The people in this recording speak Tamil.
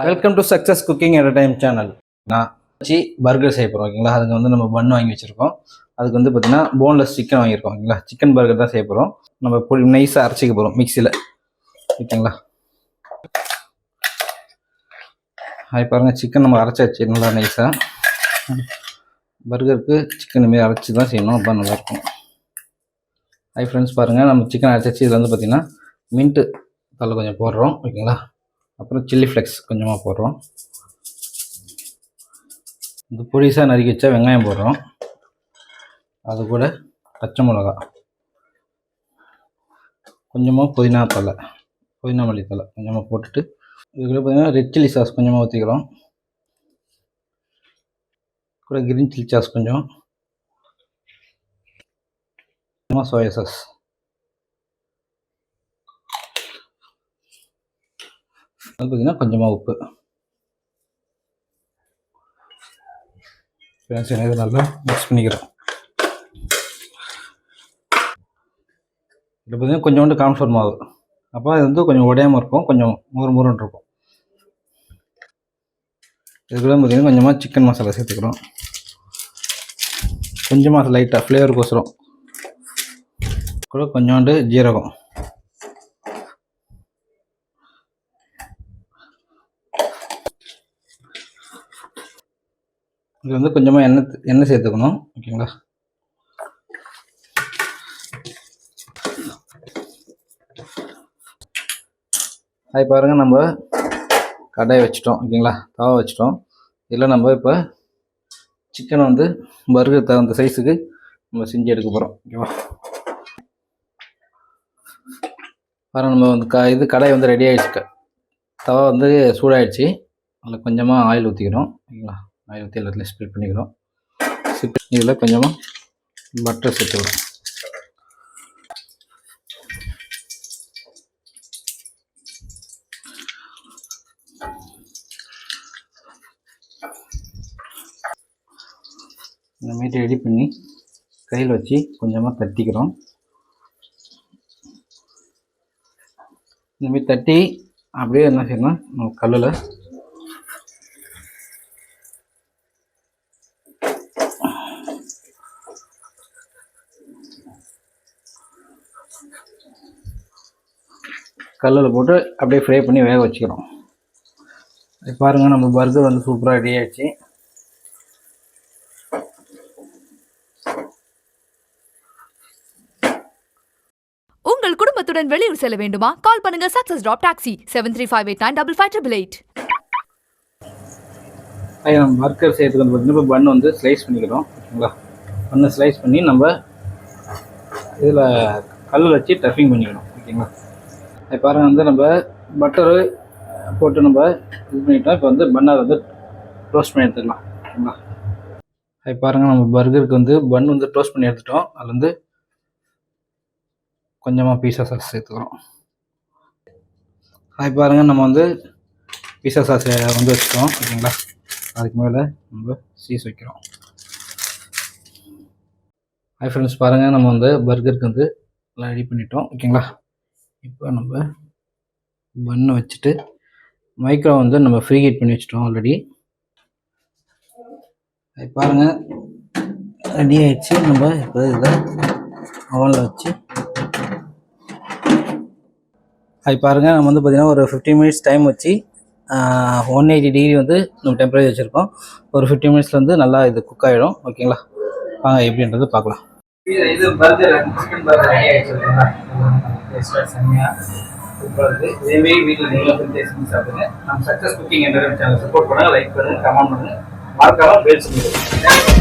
Welcome to success cooking entertainment channel. நான் வச்சு பர்கர் செய்ய போகிறோம் ஓகேங்களா. அதுக்கு வந்து நம்ம பன் வாங்கி வச்சுருக்கோம். அதுக்கு வந்து பார்த்திங்கன்னா போன்லெஸ் சிக்கன் வாங்கியிருக்கோம் ஓகேங்களா. சிக்கன் பர்கர் தான் செய்ய போகிறோம். நம்ம பொடி நைஸாக அரைச்சிக்க போகிறோம் மிக்சியில் ஓகேங்களா. அது பாருங்கள், சிக்கன் நம்ம அரைச்சாச்சு நல்லா நைஸாக. பர்கருக்கு சிக்கன் இதுமாரி அரைச்சி தான் செய்யணும், அப்போ நல்லாயிருக்கும். ஹை ஃப்ரெண்ட்ஸ், பாருங்கள் நம்ம சிக்கன் அரைச்சாச்சு. இதில் வந்து பார்த்திங்கன்னா மின்ட்டு தலை கொஞ்சம் போடுறோம் ஓகேங்களா. அப்புறம் சில்லி ஃப்ளெக்ஸ் கொஞ்சமாக போடுறோம். இந்த பொடிசாக நறுக்கி வச்சா வெங்காயம் போடுறோம். அது கூட பச்சை மிளகா, கொஞ்சமாக புதினா மல்லி தலை கொஞ்சமாக போட்டுட்டு, இதுக்குள்ள பார்த்திங்கன்னா ரெட் சில்லி சாஸ் கொஞ்சமாக ஊற்றிக்கிறோம். கூட கிரீன் சில்லி சாஸ் கொஞ்சமாக சோயா சாஸ், அது பார்த்திங்கன்னா கொஞ்சமாக உப்பு. இது நல்லா மிக்ஸ் பண்ணிக்கிறோம். இதில் பார்த்திங்கன்னா கொஞ்சோண்டு கார்ன்ஃப்ளவர் மாவு, அப்போ அது வந்து கொஞ்சம் உடையாமல் இருக்கும், கொஞ்சம் முறுன்னு இருக்கும். இதுக்குள்ள பார்த்திங்கன்னா கொஞ்சமாக சிக்கன் மசாலா சேர்த்துக்கிறோம். கொஞ்சமாக லைட்டாக ஃப்ளேவருக்கோசரம். கூட கொஞ்சோண்டு ஜீரகம், இது வந்து கொஞ்சமாக எண்ணெய் சேர்த்துக்கணும் ஓகேங்களா. அது பாருங்கள், நம்ம கடாயை வச்சிட்டோம் ஓகேங்களா, தவா வச்சிட்டோம். இதில் நம்ம இப்போ சிக்கனை வந்து பர்கர் தகுந்த சைஸுக்கு நம்ம செஞ்சு எடுக்க போகிறோம் ஓகேவா. பாருங்கள், நம்ம வந்து இது கடாய் வந்து ரெடி ஆகிடுச்சு. தவா வந்து சூடாகிடுச்சு. அதில் கொஞ்சமாக ஆயில் ஊற்றிக்கிறோம் ஓகேங்களா. ஆயில் ஊற்றி எல்லாத்துலேயும் ஸ்ப்ரெட் பண்ணிக்கிறோம். இதில் கொஞ்சமாக பட்டர் சேர்த்துக்கிறோம். இந்த மீட்டை ரெடி பண்ணி கையில் வச்சு கொஞ்சமாக தட்டிக்கிறோம். இந்தமாரி தட்டி அப்படியே என்ன செய்யணும், நம்ம கல்லில் போட்டு அப்படியே ஃப்ரை பண்ணி வேக வச்சுக்கிறோம். அது பாருங்கள், நம்ம பர்கர் வந்து சூப்பராக ரெடி ஆகிடுச்சு. உங்கள் குடும்பத்துடன் வெளியூர் செல்ல வேண்டுமா? கால் பண்ணுங்க சக்சஸ் டாப் டாக்ஸி 7358955588. நம்ம பர்கர் செய்யறதுக்கு வந்து பார்த்தீங்கன்னா இப்போ பன் வந்து ஸ்லைஸ் பண்ணிக்கிறோம் ஓகேங்களா. பன்னு ஸ்லைஸ் பண்ணி நம்ம இதில் கல்லில் வச்சு டஃபிங் பண்ணிக்கணும் ஓகேங்களா. அது பாருங்கள், வந்து நம்ம பட்டரு போட்டு நம்ம இது பண்ணிட்டோம். இப்போ வந்து பன்னை வந்து டோஸ்ட் பண்ணி எடுத்துக்கலாம் ஓகேங்களா. அது பாருங்கள், நம்ம பர்கருக்கு வந்து பன் வந்து டோஸ்ட் பண்ணி எடுத்துட்டோம். அதில் வந்து கொஞ்சமாக பீஸா சாஸ் சேர்த்துக்கிறோம். அது பாருங்கள், நம்ம வந்து பீஸா சாஸ் வந்து வச்சுட்டோம் ஓகேங்களா. அதுக்கு மேலே நம்ம சீஸ் வைக்கிறோம். ஹாய் ஃப்ரெண்ட்ஸ், பாருங்கள், நம்ம வந்து பர்கருக்கு வந்து எல்லாம் ரெடி பண்ணிட்டோம் ஓகேங்களா. இப்போ நம்ம பன்னை வச்சுட்டு மைக்ரோ வந்து நம்ம ஃப்ரீ ஹீட் பண்ணி வச்சிட்டோம் ஆல்ரெடி. அது பாருங்கள், ரெடி ஆகிடுச்சு. நம்ம இப்போ இதை அவனில் வச்சு அது பாருங்கள், நம்ம வந்து பார்த்திங்கன்னா ஒரு 15 மினிட்ஸ் டைம் வச்சு 180 டிகிரி வந்து நம்ம டெம்பரேச்சர் வச்சுருக்கோம். ஒரு 15 மினிட்ஸில் வந்து நல்லா இது குக் ஆகிடும் ஓகேங்களா. வாங்க எப்படின்றது பார்க்கலாம். இது பர்கர், சிக்கன் பர்கர் ரெடி ஆகிடுச்சு. செம்மையாக சூப்பராக இருக்குது. இதேமாரி வீட்டில் நீங்களும் டேஸ்ட் பண்ணி சாப்பிடுங்க. நம்ம success cooking entertainment channel support பண்ணுங்கள், லைக் பண்ணுங்கள், கமெண்ட் பண்ணுங்கள், மறக்காமல் பெல் சொல்லுங்கள்.